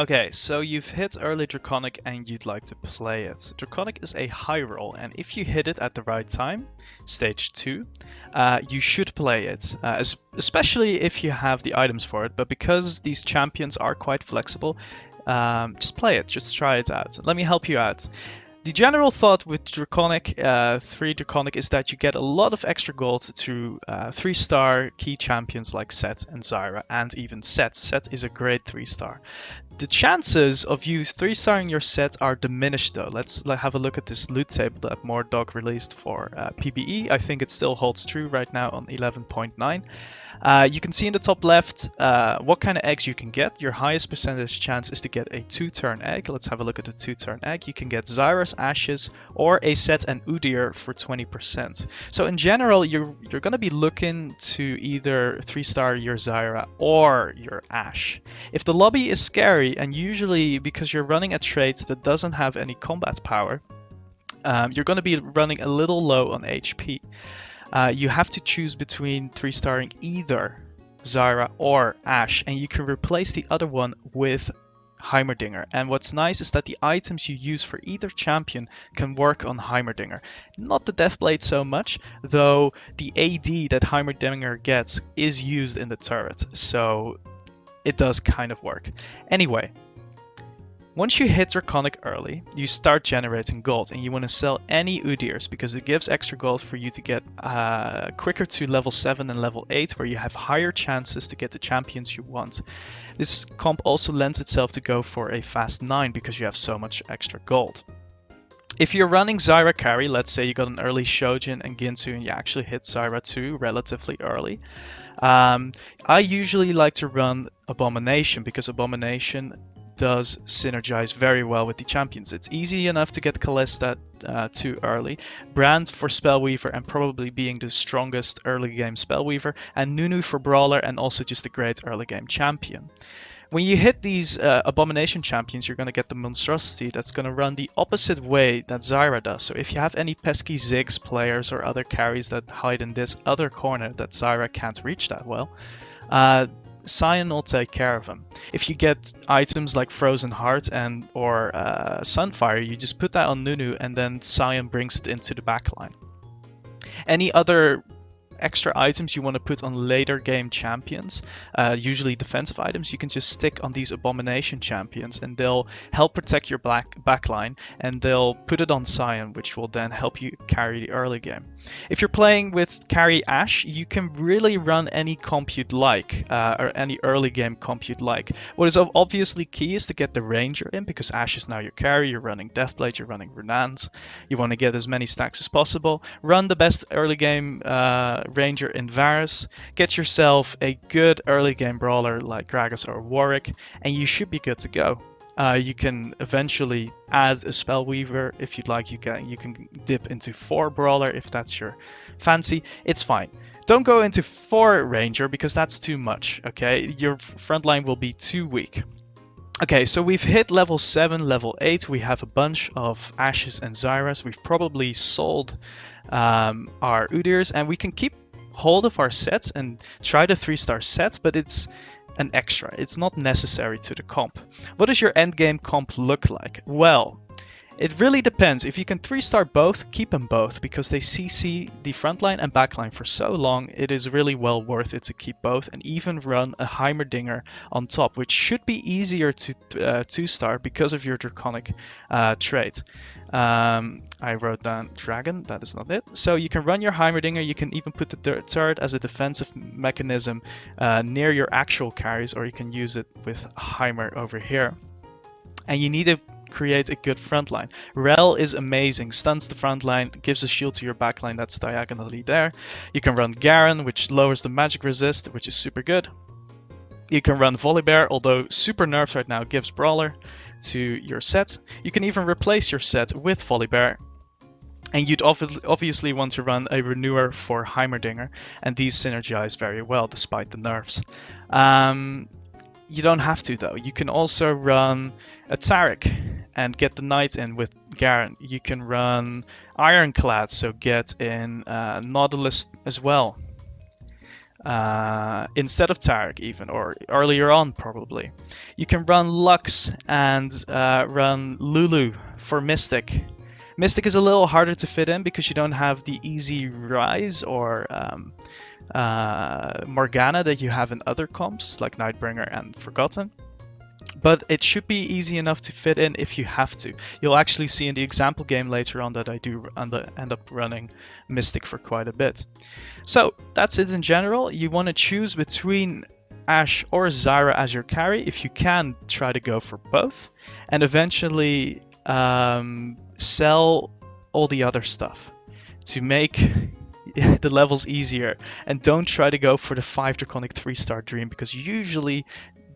Okay, so you've hit early Draconic and you'd like to play it. Draconic is a high roll, and if you hit it at the right time, stage 2, you should play it, especially if you have the items for it. But because these champions are quite flexible, just play it, just try it out. Let me help you out. The general thought with Draconic, 3 Draconic, is that you get a lot of extra gold through 3-star key champions like Set and Zyra, and even Set. Set is a great 3-star. The chances of you 3-starring your Set are diminished though. Let's have a look at this loot table that Mordog released for PBE. I think it still holds true right now on 11.9. You can see in the top left what kind of eggs you can get. Your highest percentage chance is to get a 2-turn egg. Let's have a look at the 2-turn egg. You can get Zyra's Ashes or a Set and Udyr for 20%. So in general, you're going to be looking to either 3-star your Zyra or your Ashe. If the lobby is scary, and usually because you're running a trait that doesn't have any combat power, you're going to be running a little low on HP. You have to choose between 3-starring either Zyra or Ashe, and you can replace the other one with Heimerdinger. And what's nice is that the items you use for either champion can work on Heimerdinger. Not the Deathblade so much, though the AD that Heimerdinger gets is used in the turret, so it does kind of work. Anyway, once you hit Draconic early, you start generating gold, and you want to sell any Udyrs because it gives extra gold for you to get quicker to level 7 and level 8, where you have higher chances to get the champions you want. This comp also lends itself to go for a fast 9 because you have so much extra gold. If you're running Zyra carry, let's say you got an early Shojin and Ginsu and you actually hit Zyra 2 relatively early, I usually like to run Abomination because Abomination does synergize very well with the champions. It's easy enough to get Kalista too early, Brand for Spellweaver and probably being the strongest early game Spellweaver, and Nunu for Brawler and also just a great early game champion. When you hit these Abomination champions, you're going to get the Monstrosity that's going to run the opposite way that Zyra does. So if you have any pesky Ziggs players or other carries that hide in this other corner that Zyra can't reach that well, Sion will take care of them. If you get items like Frozen Heart and or Sunfire, you just put that on Nunu and then Sion brings it into the backline. Any other extra items you want to put on later game champions, usually defensive items, you can just stick on these Abomination champions and they'll help protect your backline, and they'll put it on Sion, which will then help you carry the early game. If you're playing with carry Ashe, you can really run any comp you'd like, or any early game comp you'd like. What is obviously key is to get the Ranger in, because Ashe is now your carry, you're running Deathblade, you're running Runans, you want to get as many stacks as possible. Run the best early game Ranger in Varus, get yourself a good early game brawler like Gragas or Warwick, and you should be good to go. You can eventually add a Spellweaver if you'd like. You can dip into 4 Brawler if that's your fancy. It's fine. Don't go into 4 Ranger because that's too much, okay? Your front line will be too weak. Okay, so we've hit level 7, level 8. We have a bunch of Ashes and Zyras. We've probably sold our Udyrs, and we can keep hold of our sets and try the 3-star sets, but it's an extra. It's not necessary to the comp. What does your endgame comp look like? Well, it really depends. If you can 3-star both, keep them both, because they CC the frontline and backline for so long, it is really well worth it to keep both and even run a Heimerdinger on top, which should be easier to 2-star because of your Draconic trait. I wrote down Dragon, that is not it. So you can run your Heimerdinger, you can even put the turret as a defensive mechanism near your actual carries, or you can use it with Heimer over here. And you need to create a good front line. Rel is amazing, stuns the front line, gives a shield to your backline that's diagonally there. You can run Garen, which lowers the magic resist, which is super good. You can run Volibear, although super nerfed right now, gives Brawler to your set. You can even replace your set with Volibear. And you'd obviously want to run a Renewer for Heimerdinger, and these synergize very well despite the nerfs. You don't have to though. You can also run a Taric and get the Knight in with Garen. You can run Ironclad, so get in Nautilus as well. instead of Tarek even, or earlier on probably. You can run Lux and run Lulu for Mystic. Mystic is a little harder to fit in because you don't have the easy rise or Morgana that you have in other comps like Nightbringer and Forgotten. But it should be easy enough to fit in if you have to. You'll actually see in the example game later on that I do end up running Mystic for quite a bit. So that's it in general. You want to choose between Ashe or Zyra as your carry. If you can, try to go for both. And eventually sell all the other stuff to make the levels easier. And don't try to go for the 5 Draconic 3-star dream, because usually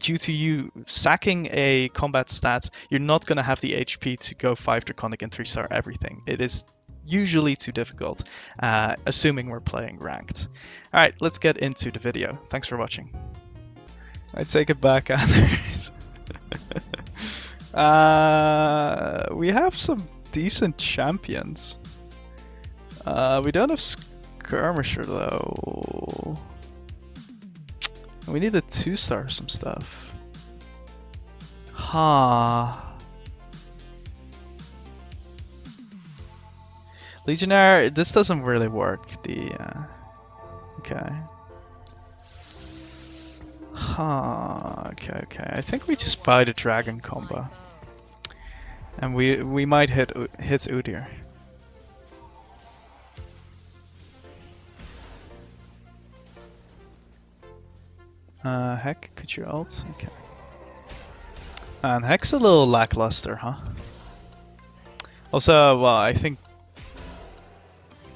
due to you sacking a combat stat, you're not going to have the HP to go 5 Draconic and 3-star everything. It is usually too difficult, assuming we're playing ranked. Alright, let's get into the video. Thanks for watching. I take it back, Anders. We have some decent champions. We don't have Skirmisher though. We need a 2-star some stuff. Legionnaire, this doesn't really work. Okay. Okay. I think we just buy the dragon combo. And we might hit Udyr. Heck, could you ult? Okay. And Heck's a little lackluster, huh? Also, well, I think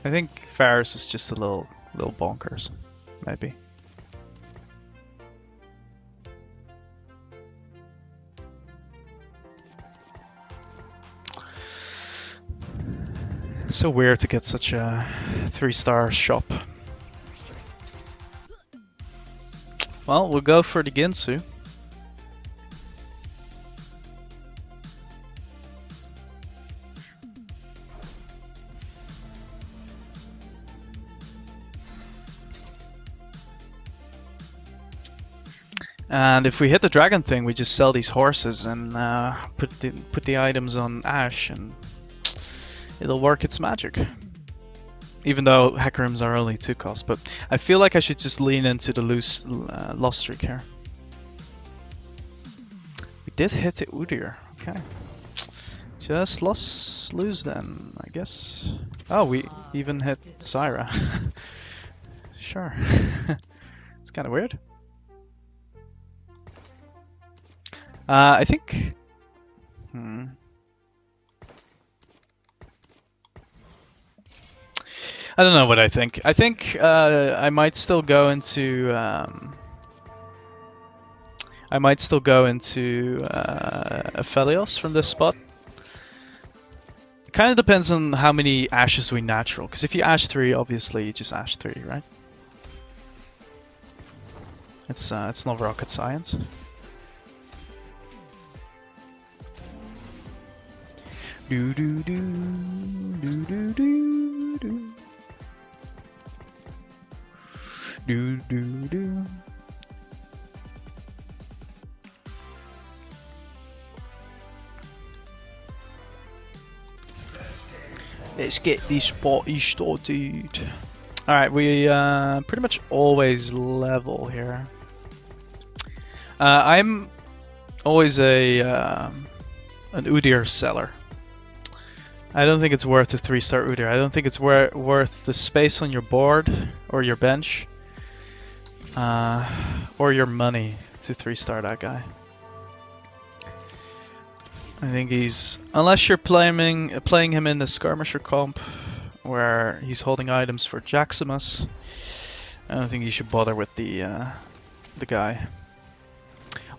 Varus is just a little bonkers, maybe. So weird to get such a 3-star shop. Well, we'll go for the Ginsu. And if we hit the dragon thing, we just sell these horses and put the items on Ashe, and it'll work its magic. Even though Hecarims are only 2 cost, but I feel like I should just lean into the loss streak here. We did hit the Udyr, okay. Just lose then, I guess. Oh, we even hit Zyra. Sure. It's kind of weird. I think... I don't know what I think. I think I might still go into Aphelios from this spot. It kind of depends on how many Ashes we natural, because if you Ashe 3, obviously you just Ashe 3, right? It's not rocket science. Do do do do do do do. Do do do. Let's get this party started. Alright, we pretty much always level here. I'm always an Udyr seller. I don't think it's worth a 3-star Udyr. I don't think it's worth the space on your board or your bench. Or your money to 3-star that guy. I think he's... Unless you're playing him in the Skirmisher comp, where he's holding items for Jaximus, I don't think you should bother with the guy.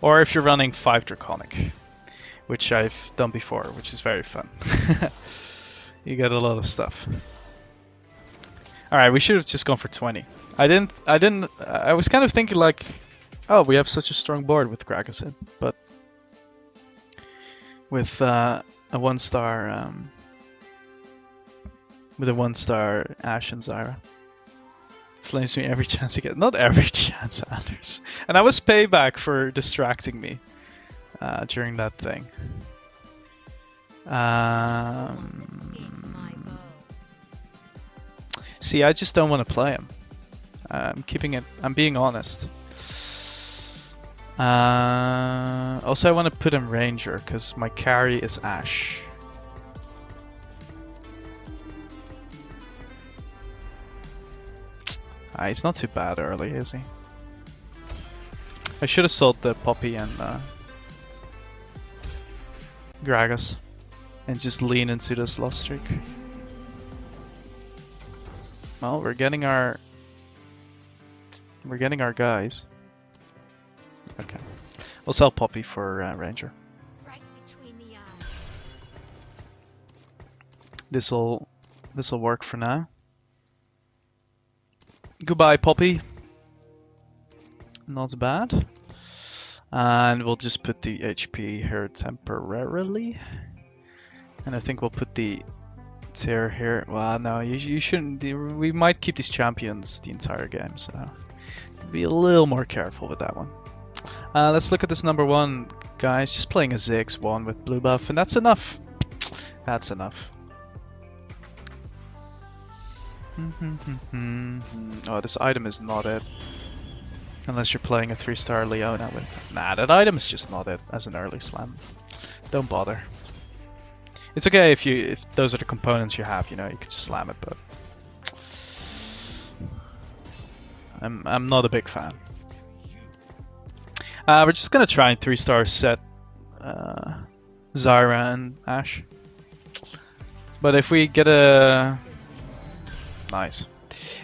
Or if you're running 5 Draconic, which I've done before, which is very fun. You get a lot of stuff. Alright, we should have just gone for 20. I was kind of thinking like, oh, we have such a strong board with Krakensid, but with a 1-star Ashe and Zyra. Flames me every chance he gets. Not every chance, Anders. And that was payback for distracting me during that thing. See, I just don't want to play him. I'm keeping it. I'm being honest. Also, I want to put him Ranger because my carry is Ash. He's not too bad early, is he? I should have sold the Poppy and Gragas and just lean into this loss streak. Well, we're getting our guys. Okay, we'll sell Poppy for Ranger. Right between the eyes. This'll work for now. Goodbye, Poppy. Not bad. And we'll just put the HP here temporarily. And I think we'll put the tier here. Well, no, you shouldn't. We might keep these champions the entire game, so be a little more careful with that one. Let's look at this number one, guys. Just playing a Ziggs 1 with blue buff, and that's enough. That's enough. Oh, this item is not it. Unless you're playing a 3-star Leona with... Nah, that item is just not it as an early slam. Don't bother. It's okay if those are the components you have, you know, you can just slam it, but... I'm not a big fan. We're just gonna try and 3-star set Zyra and Ashe. But if we get a... Nice.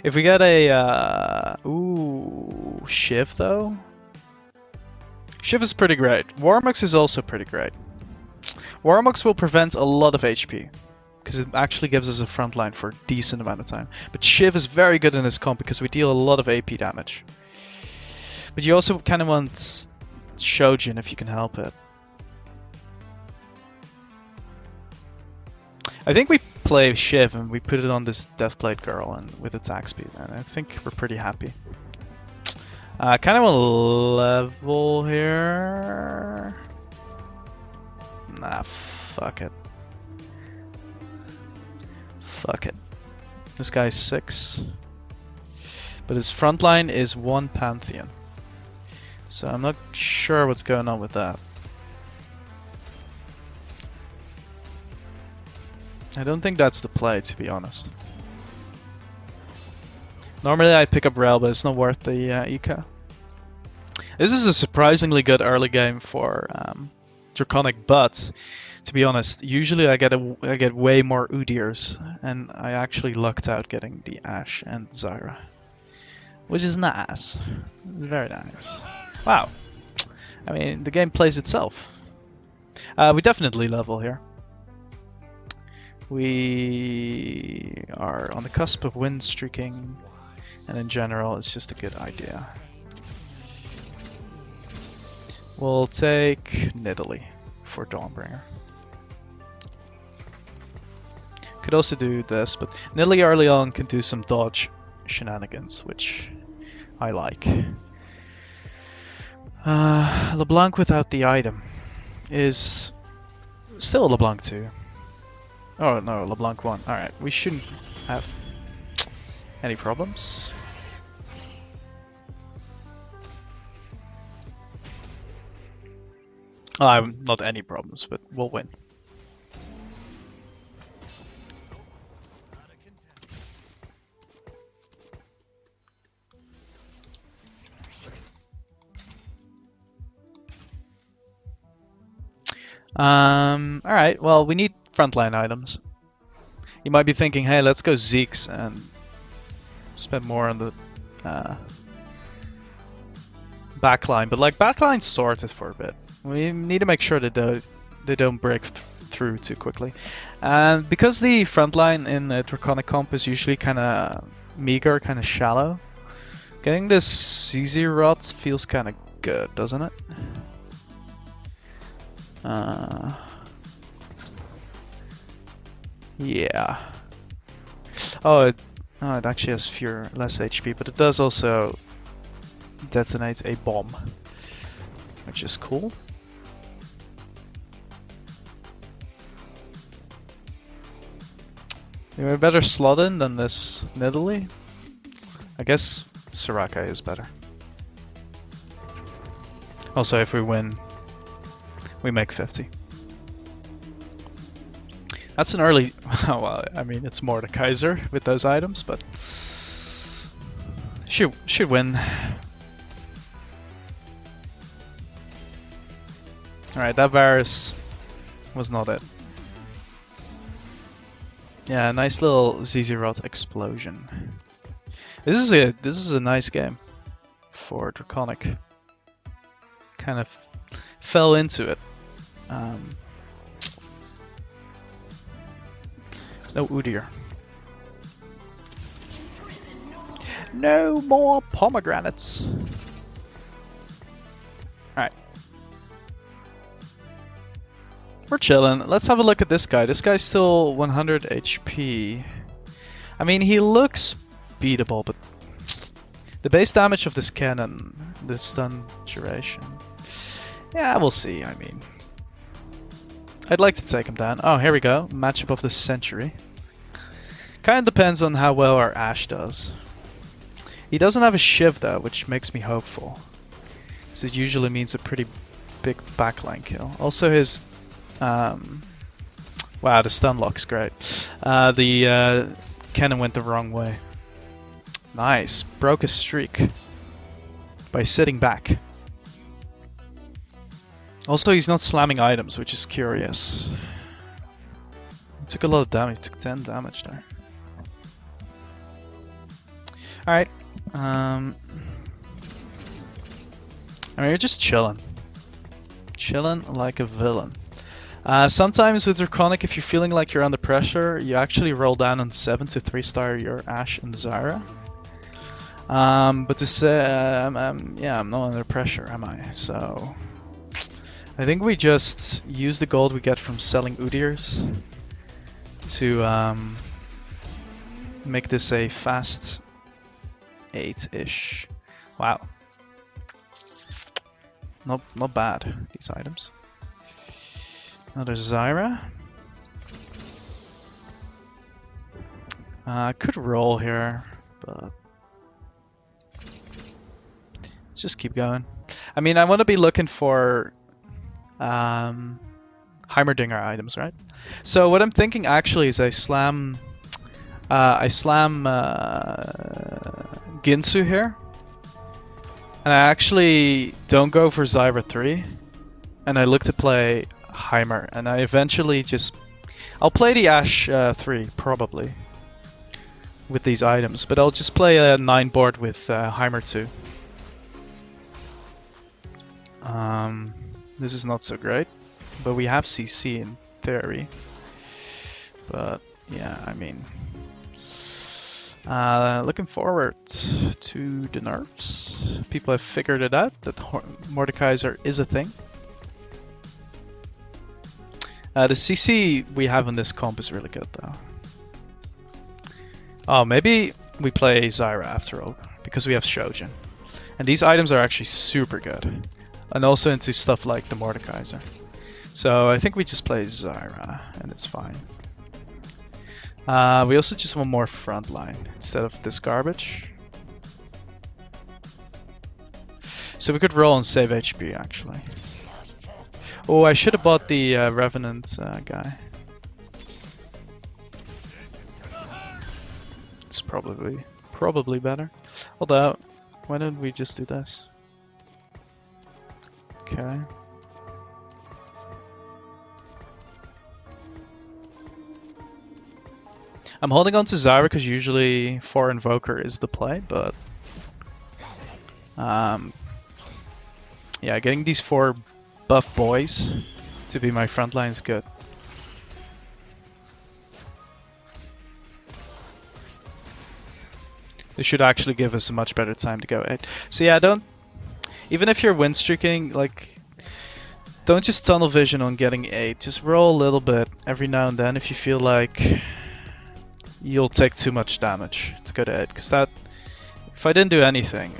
If we get a... ooh, Shiv though? Shiv is pretty great. Warmux is also pretty great. Warmux will prevent a lot of HP. Because it actually gives us a front line for a decent amount of time. But Shiv is very good in this comp because we deal a lot of AP damage. But you also kind of want Shojin if you can help it. I think we play Shiv and we put it on this Deathblade girl and with attack speed, and I think we're pretty happy. Kind of a level here. Nah, fuck it. Fuck it. This guy's 6. But his front line is 1 Pantheon. So I'm not sure what's going on with that. I don't think that's the play, to be honest. Normally I'd pick up Rel, but it's not worth the eco. This is a surprisingly good early game for Draconic, but to be honest, usually I get way more Udyrs, and I actually lucked out getting the Ashe and Zyra, which is nice. Very nice. Wow. I mean, the game plays itself. We definitely level here. We are on the cusp of win streaking, and in general, it's just a good idea. We'll take Nidalee for Dawnbringer. Could also do this, but Nidalee early on can do some dodge shenanigans, which I like. LeBlanc without the item is still LeBlanc 2. Oh no, LeBlanc 1. Alright, we shouldn't have any problems. Not any problems, but we'll win. Alright, well, we need frontline items. You might be thinking, hey, let's go Zeke's and spend more on the backline, but like backline's sorted for a bit. We need to make sure that they don't break through too quickly. And because the frontline in the Draconic comp is usually kind of meager, kind of shallow, getting this CZ rot feels kind of good, doesn't it? Yeah. Oh, Oh, it actually has less HP, but it does also detonate a bomb, which is cool. We better slot in than this Nidalee. I guess Soraka is better. Also, if we win, we make 50. That's an early... well, I mean, it's more the Kaiser with those items, but... Should win. Alright, that Varus was not it. Yeah, nice little Zizirot explosion. This is a nice game for Draconic. Kind of fell into it. No Udyr. No more pomegranates. Alright. We're chilling. Let's have a look at this guy. This guy's still 100 HP. I mean, he looks beatable, but the base damage of this cannon, the stun duration. Yeah, we'll see. I mean, I'd like to take him down. Oh, here we go. Matchup of the century. Kind of depends on how well our Ashe does. He doesn't have a Shiv though, which makes me hopeful. So it usually means a pretty big backline kill. Also his... wow, the stun lock's great. The cannon went the wrong way. Nice. Broke a streak by sitting back. Also, he's not slamming items, which is curious. He took a lot of damage. He took 10 damage there. Alright. I mean, you're just chilling. Chilling like a villain. Sometimes with Draconic, if you're feeling like you're under pressure, you actually roll down on 7 to 3-star your Ashe and Zyra. But to say, yeah, I'm not under pressure, am I? So, I think we just use the gold we get from selling Udyrs to make this a fast 8-ish. Wow. Not bad, these items. Another Zyra. I could roll here, but let's just keep going. I mean, I want to be looking for Heimerdinger items, right? So what I'm thinking actually is I slam Ginsu here, and I actually don't go for Zyra 3, and I look to play Heimer, and I eventually I'll play the Ashe 3 probably with these items, but I'll just play a 9 board with Heimer 2. This is not so great, but we have CC in theory. But yeah, I mean, looking forward to the nerfs. People have figured it out that Mordekaiser is a thing. The CC we have on this comp is really good though. Oh, maybe we play Zyra after all, because we have Shojin. And these items are actually super good. And also into stuff like the Mordekaiser. So I think we just play Zyra, and it's fine. We also just want more frontline instead of this garbage. So we could roll and save HP actually. Oh, I should have bought the Revenant guy. It's probably better. Although, why don't we just do this? Okay. I'm holding on to Zyra because usually 4 Invoker is the play, but yeah, getting these 4 buff boys to be my front line is good. This should actually give us a much better time to go 8. So yeah, even if you're win streaking, like, don't just tunnel vision on getting 8. Just roll a little bit every now and then if you feel like you'll take too much damage to go to 8. Because that, if I didn't do anything,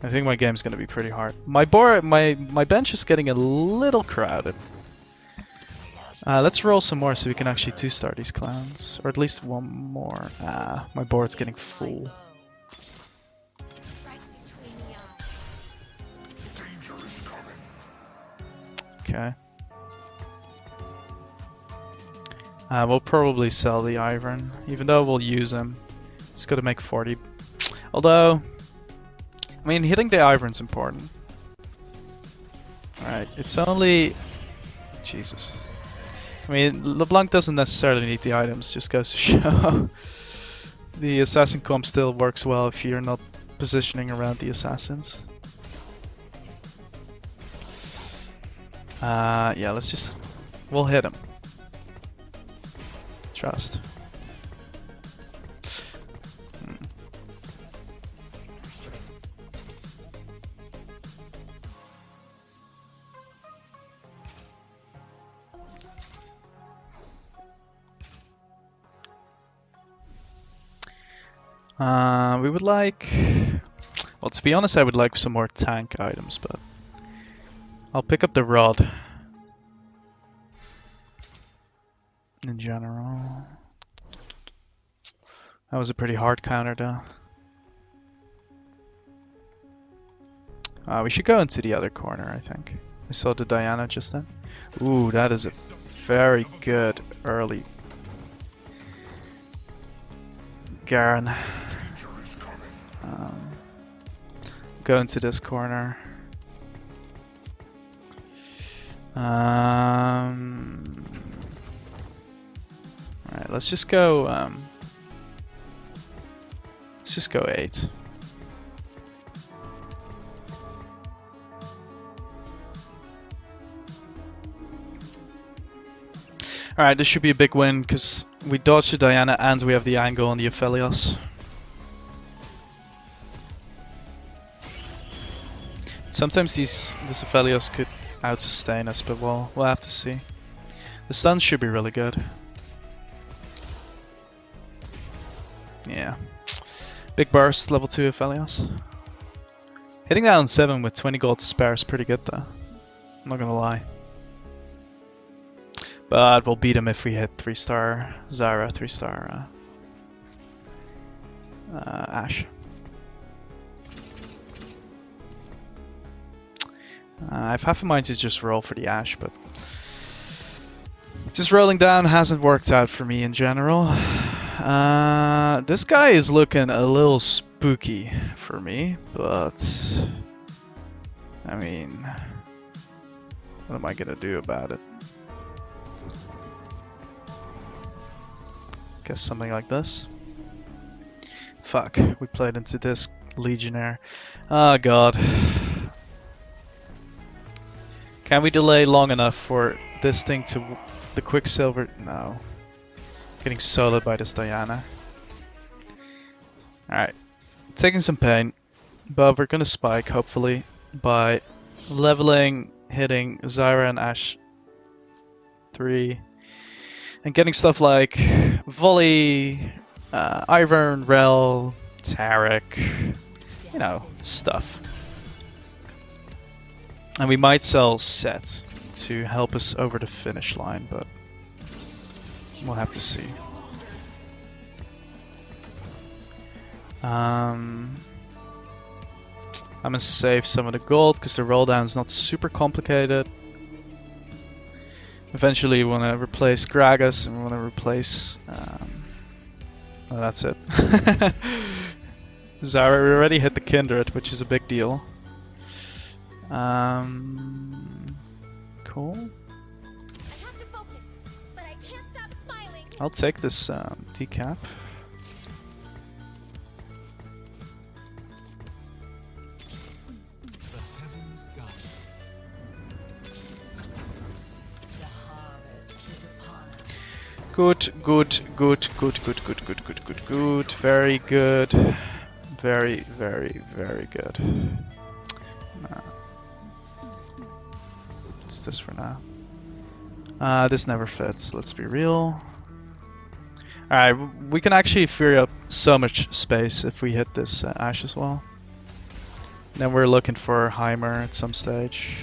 I think my game's gonna be pretty hard. My bench is getting a little crowded. Let's roll some more so we can actually 2-star these clowns, or at least one more. My board's getting full. Right between the eyes. Okay. We'll probably sell the Iron, even though we'll use him. It's got to make 40. Although, I mean, hitting the Iron's important. Alright, it's only... Jesus. I mean, LeBlanc doesn't necessarily need the items, just goes to show. The assassin comp still works well if you're not positioning around the assassins. Yeah, let's just... We'll hit him. Trust. We would like... Well, to be honest, I would like some more tank items, but... I'll pick up the rod. In general. That was a pretty hard counter, though. We should go into the other corner, I think. I saw the Diana just then. Ooh, that is a very good early Garen. Go into this corner. Alright, let's just go 8. Alright, this should be a big win because we dodged the Diana and we have the angle on the Aphelios. Sometimes this Aphelios could out-sustain us, but we'll have to see. The stun should be really good. Yeah. Big burst, level 2 Aphelios. Hitting that on 7 with 20 gold to spare is pretty good though. I'm not gonna lie. But we'll beat him if we hit 3-star Zyra, 3-star Ashe. I have half a mind to just roll for the Ashe, but just rolling down hasn't worked out for me in general. This guy is looking a little spooky for me, but I mean, what am I gonna do about it? Guess something like this. Fuck, we played into this Legionnaire. Oh god. Can we delay long enough for this thing to... the Quicksilver... No. Getting soloed by this Diana. Alright. Taking some pain. But we're gonna spike, hopefully, by leveling, hitting Zyra and Ashe 3. And getting stuff like Volley, Ivern, Rel, Tarek, you know, stuff. And we might sell Set to help us over the finish line, but we'll have to see. I'm gonna save some of the gold because the roll down is not super complicated. Eventually we want to replace Gragas and we want to replace... oh, that's it. Zyra, we already hit the Kindred, which is a big deal. Cool. I have to focus, but I can't stop smiling. I'll take this decap. The heavens guide. The harvest is upon us. Good. Very good. Very, very, very good. What's this for now? This never fits, let's be real. Alright, we can actually free up so much space if we hit this Ash as well. Then we're looking for Heimer at some stage.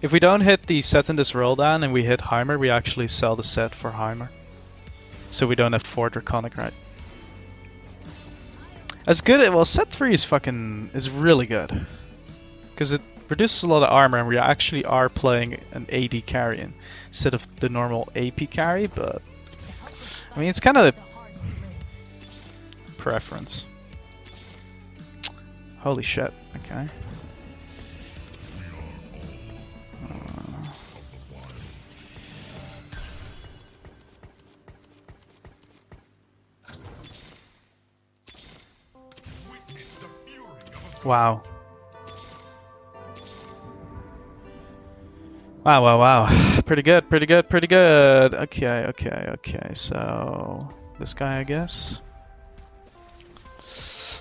If we don't hit the set in this roll down and we hit Heimer, we actually sell the set for Heimer. So we don't have 4 Draconic, right? As good, well, set 3 is really good. Because it reduces a lot of armor and we actually are playing an AD carry instead of the normal AP carry, but I mean, it's kind of a preference. Holy shit, okay. Wow. Wow. Pretty good. Okay. So, this guy, I guess.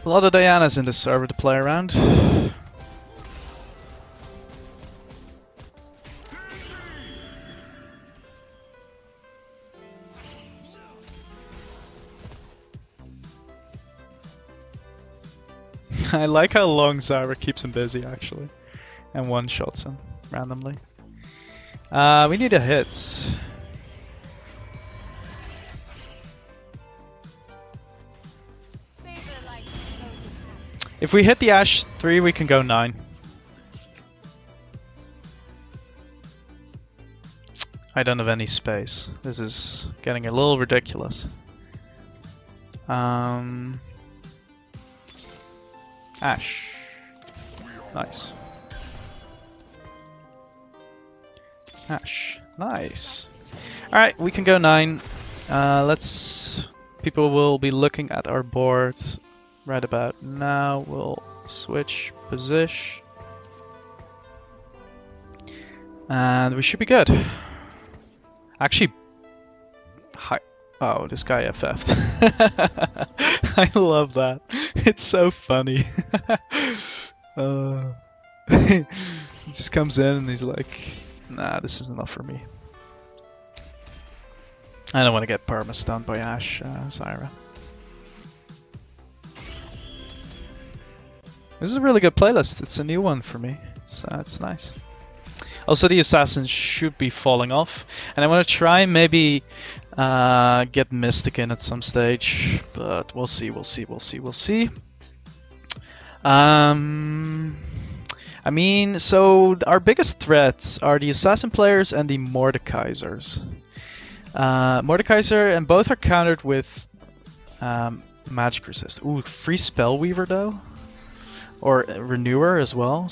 A lot of Dianas in this server to play around. I like how long Zyra keeps him busy, actually. And one-shots him randomly. We need a hit. If we hit the Ash 3, we can go 9. I don't have any space. This is getting a little ridiculous. Ash. Nice. Ash. Nice. Alright, we can go 9. People will be looking at our boards right about now. We'll switch position. And we should be good. Actually, hi. Oh, this guy FF'd. I love that. It's so funny. He just comes in and he's like, nah, this is enough for me. I don't want to get perma-stunned by Ash, Zyra. This is a really good playlist. It's a new one for me. It's nice. Also, the assassins should be falling off, and I want to try and maybe get Mystic in at some stage, but we'll see. I mean, so our biggest threats are the assassin players and the Mordekaisers. Mordekaiser, and both are countered with magic resist. Ooh, free Spellweaver though, or Renewer as well.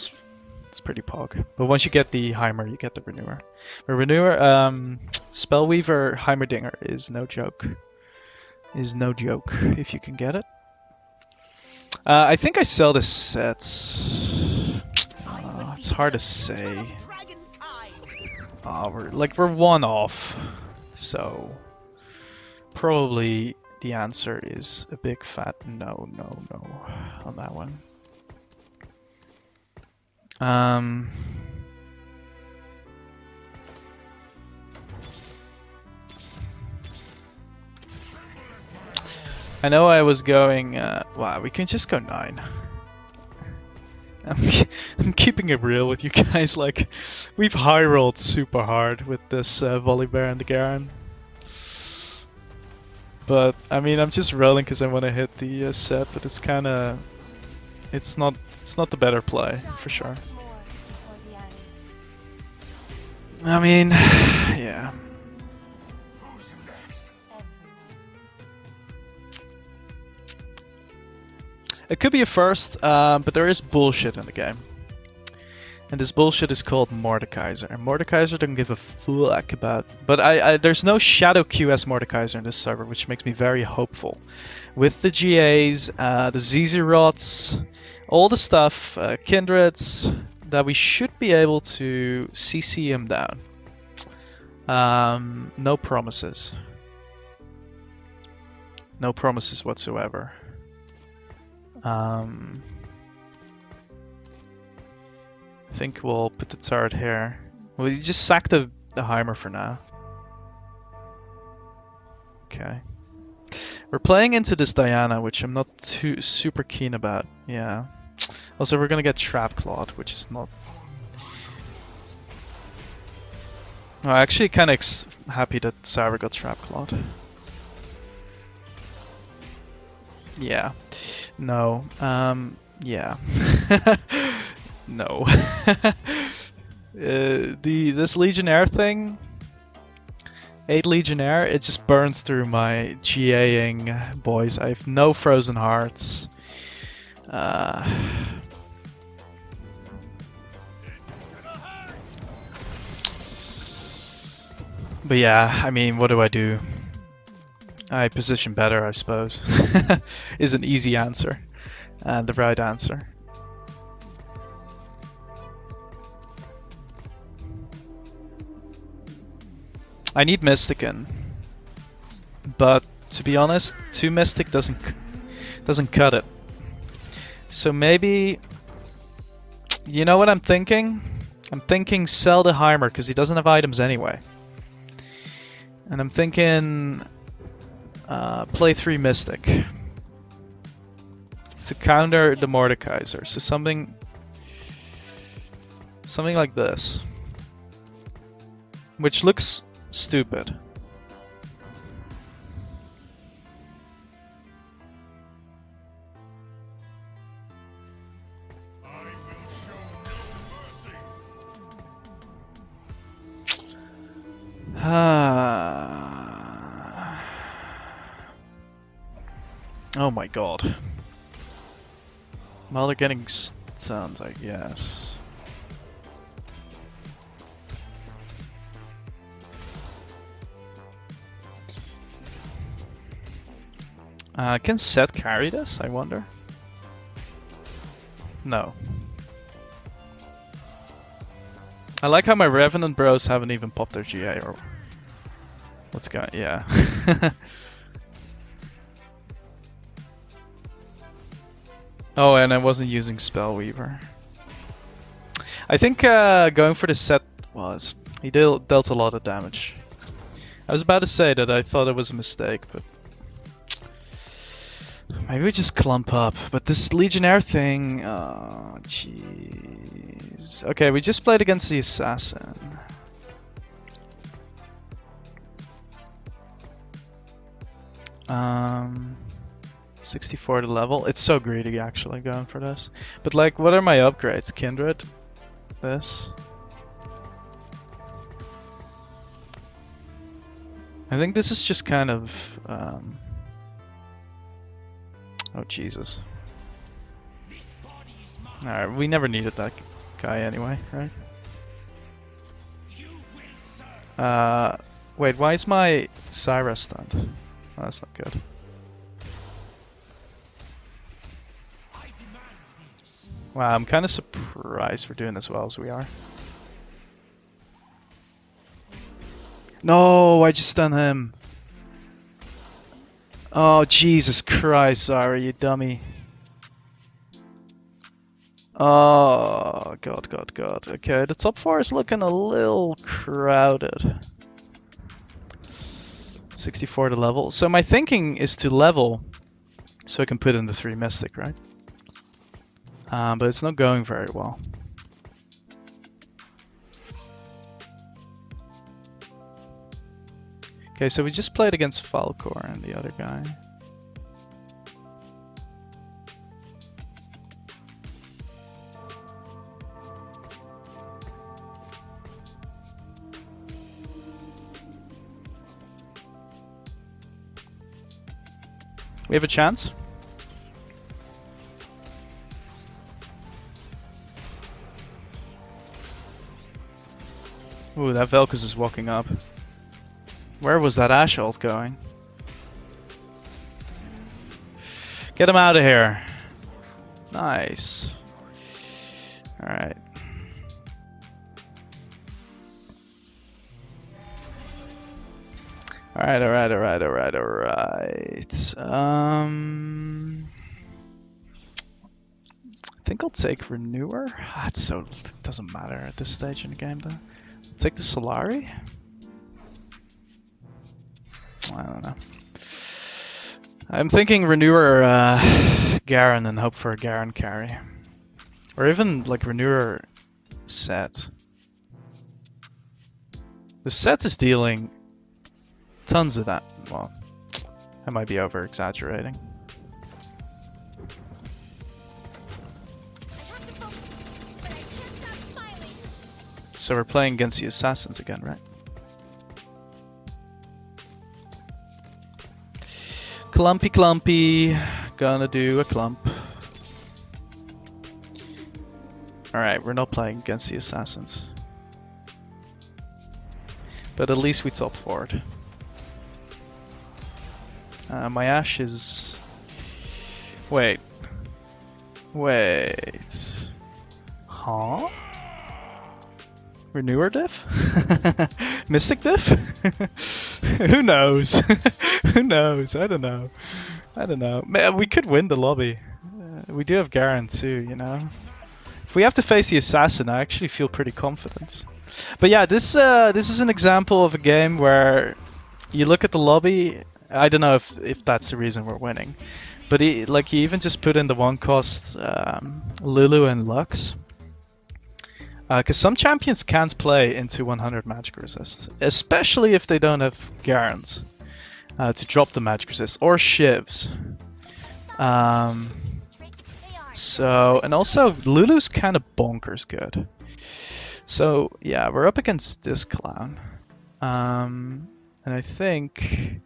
It's pretty pog. But once you get the Heimer, you get the Renewer. The Renewer, Spellweaver Heimerdinger is no joke. If you can get it. I think I sell this set. It's hard to say. We're one off, so probably the answer is a big fat no on that one. I know I was going, wow, we can just go 9. I'm keeping it real with you guys, like, we've high rolled super hard with this Volibear and the Garen. But, I mean, I'm just rolling because I want to hit the set, but it's kinda, it's not the better play, for sure. I mean, yeah. It could be a first, but there is bullshit in the game. And this bullshit is called Mordekaiser. And Mordekaiser don't give a fuck about... But there's no Shadow QS Mordekaiser in this server, which makes me very hopeful. With the GAs, the Zezerots, all the stuff, Kindreds, that we should be able to CC him down. No promises. No promises whatsoever. I think we'll put the turret here. We'll just sack the Heimer for now. Okay. We're playing into this Diana, which I'm not too super keen about. Yeah. Also, we're gonna get Trap Clawed, which is not. I'm actually kind of happy that Sour got Trap Clawed. Yeah. No. Yeah. No. This Legionnaire thing, 8 Legionnaire, it just burns through my GAing boys. I have no frozen hearts. But yeah, I mean, what do I do? I position better, I suppose. Is an easy answer. And the right answer. I need Mystic in. But to be honest, 2 Mystic doesn't cut it. So maybe, you know what I'm thinking? I'm thinking sell the Heimer because he doesn't have items anyway. And I'm thinking play 3 Mystic to counter the Mordekaiser. So something like this, which looks stupid. Oh my god. Well, they're getting stunned, I guess. Can Set carry this, I wonder? No. I like how my Revenant bros haven't even popped their GA or what's going. Yeah. Oh, and I wasn't using Spellweaver. I think going for the Set was he dealt a lot of damage. I was about to say that I thought it was a mistake, but maybe we just clump up. But this Legionnaire thing, oh jeez. Okay, we just played against the Assassin. Um, 64 to level. It's so greedy actually going for this. But like, what are my upgrades? Kindred? This? I think this is just kind of... Oh Jesus. Alright, we never needed that guy anyway, right? Wait, why is my Syra stunned? Oh, that's not good. Wow, I'm kind of surprised we're doing as well as we are. No, I just stunned him. Oh, Jesus Christ, Syra, you dummy. Oh, God, God, God. Okay, the top 4 is looking a little crowded. 64 to level. So my thinking is to level so I can put in the 3 Mystic, right? But it's not going very well. Okay, so we just played against Falcor and the other guy. We have a chance. Ooh, that Vel'Koz is walking up. Where was that Ash ult going? Get him out of here. Nice. Alright. Alright, alright, alright, alright, alright. I think I'll take Renewer. It doesn't matter at this stage in the game though. Take the Solari. I don't know. I'm thinking Renewer Garen and hope for a Garen carry. Or even like Renewer Set. The Set is dealing tons of that. Well, I might be over exaggerating. So we're playing against the Assassins again, right? Clumpy clumpy. Gonna do a clump. Alright, we're not playing against the Assassins. But at least we top forward. My Ashe is... Wait. Huh? Renewer diff? Mystic diff? Who knows? Who knows? I don't know. Man, we could win the lobby. We do have Garen too, you know? If we have to face the Assassin, I actually feel pretty confident. But yeah, this is an example of a game where you look at the lobby. I don't know if that's the reason we're winning. But you even just put in the one cost Lulu and Lux. Because some champions can't play into 100 magic resist, especially if they don't have Garens to drop the magic resist or Shivs. And also Lulu's kind of bonkers good. So yeah, we're up against this clown, and I think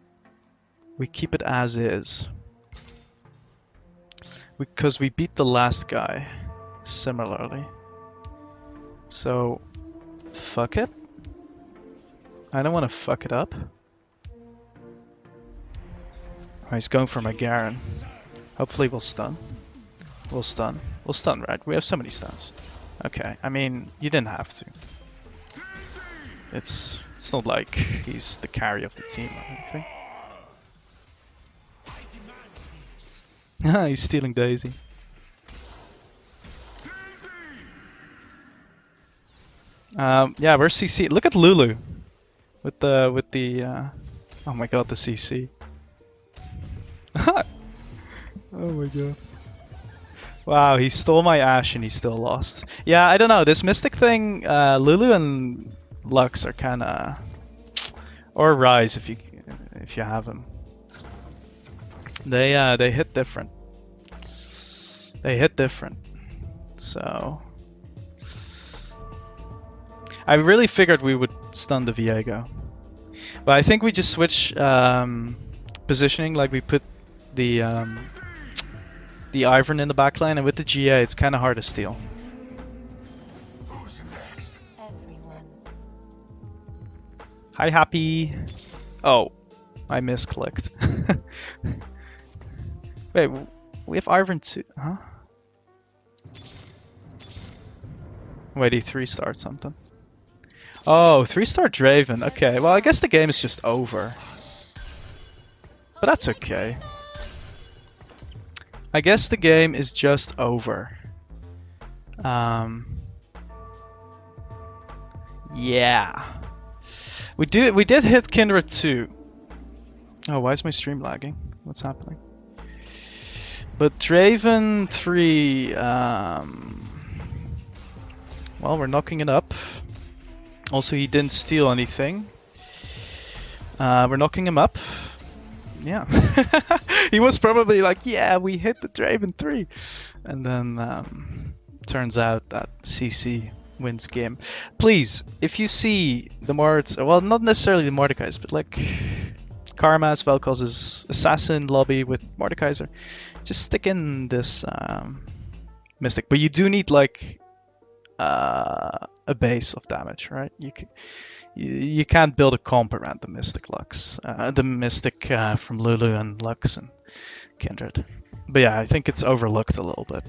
we keep it as is because we beat the last guy similarly. So, fuck it. I don't want to fuck it up. Oh, he's going for my Garen. Hopefully we'll stun. We'll stun, right? We have so many stuns. Okay, I mean, you didn't have to. It's not like he's the carry of the team or anything. He's stealing Daisy. Yeah, we're CC. Look at Lulu with the oh my god, the CC. Oh my god. Wow, he stole my Ashe and he still lost. Yeah, I don't know. This Mystic thing, Lulu and Lux are kind of, or Rise if you have them. They hit different. So. I really figured we would stun the Viego. But I think we just switch positioning, like we put the Ivern in the backline, and with the GA it's kind of hard to steal. Who's next? Everyone. Hi, Happy. Oh, I misclicked. Wait, we have Ivern too, huh? Wait, he 3-starred something. Oh, 3-star Draven. Okay, well I guess the game is just over. But that's okay. I guess the game is just over. Yeah. We did hit Kindred too. Oh, why is my stream lagging? What's happening? But Draven 3, well, we're knocking it up. Also, he didn't steal anything. We're knocking him up. Yeah. He was probably like, yeah, we hit the Draven 3. And then turns out that CC wins game. Please, if you see the Mords, well, not necessarily the Mordekaiser, but like Karmas, Vel'Koz's Assassin lobby with Mordekaiser, just stick in this Mystic. But you do need like a base of damage, right? You can't build a comp around the Mystic Lux, the Mystic from Lulu and Lux and Kindred. But yeah, I think it's overlooked a little bit.